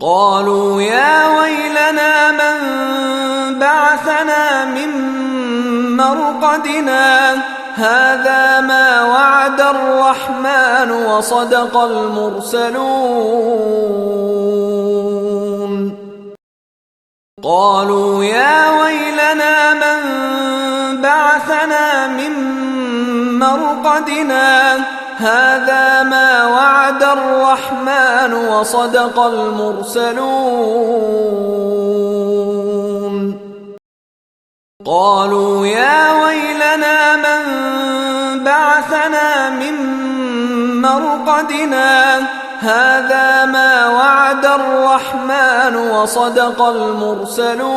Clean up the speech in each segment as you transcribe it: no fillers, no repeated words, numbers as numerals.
قالوا يا ويلنا من بعثنا من مرقدنا هذا ما وعد الرحمن وصدق المرسلون قالوا يا ويلنا من بعثنا من مرقدنا هذا ما وعد الرحمن وصدق المرسلون قالوا يا ويلنا من بعثنا من مرقدنا هذا ما وعد الرحمن وصدق المرسلون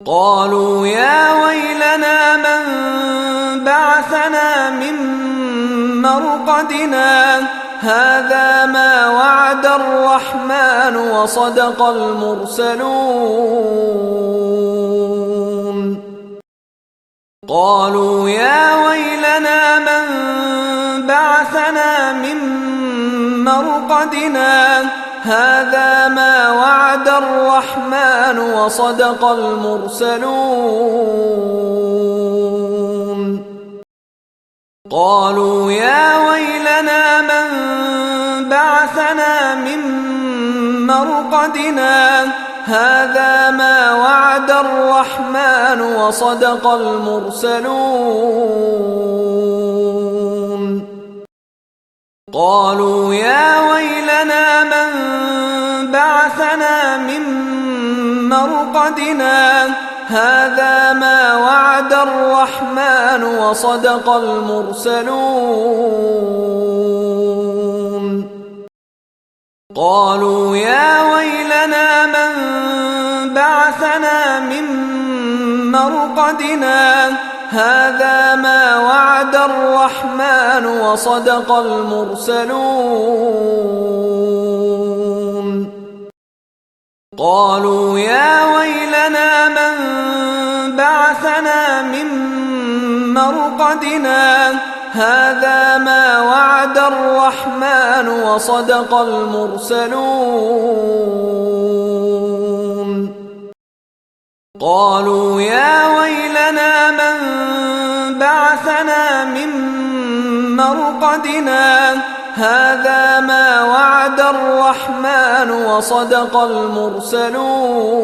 قالوا يا ويلنا من بعثنا من مرقدنا هذا ما وعد الرحمن وصدق المرسلون قالوا يا ويلنا من بعثنا من مرقدنا هذا ما وعد الرحمن وصدق المرسلون قالوا يا ويلنا من بعثنا من مرقدنا هذا ما وعد الرحمن وصدق المرسلون قالوا يا ويلنا من بعثنا من مرقدنا هذا ما وعد الرحمن وصدق المرسلون قالوا يا ويلنا من بعثنا من مرقدنا هذا ما وعد الرحمن وصدق المرسلون قالوا يا ويلنا من بعثنا من مرقدنا هذا ما وعد الرحمن وصدق المرسلون قالوا يا ويلنا من بعثنا من مرقدنا هذا ما وعد الرحمن وصدق المرسلون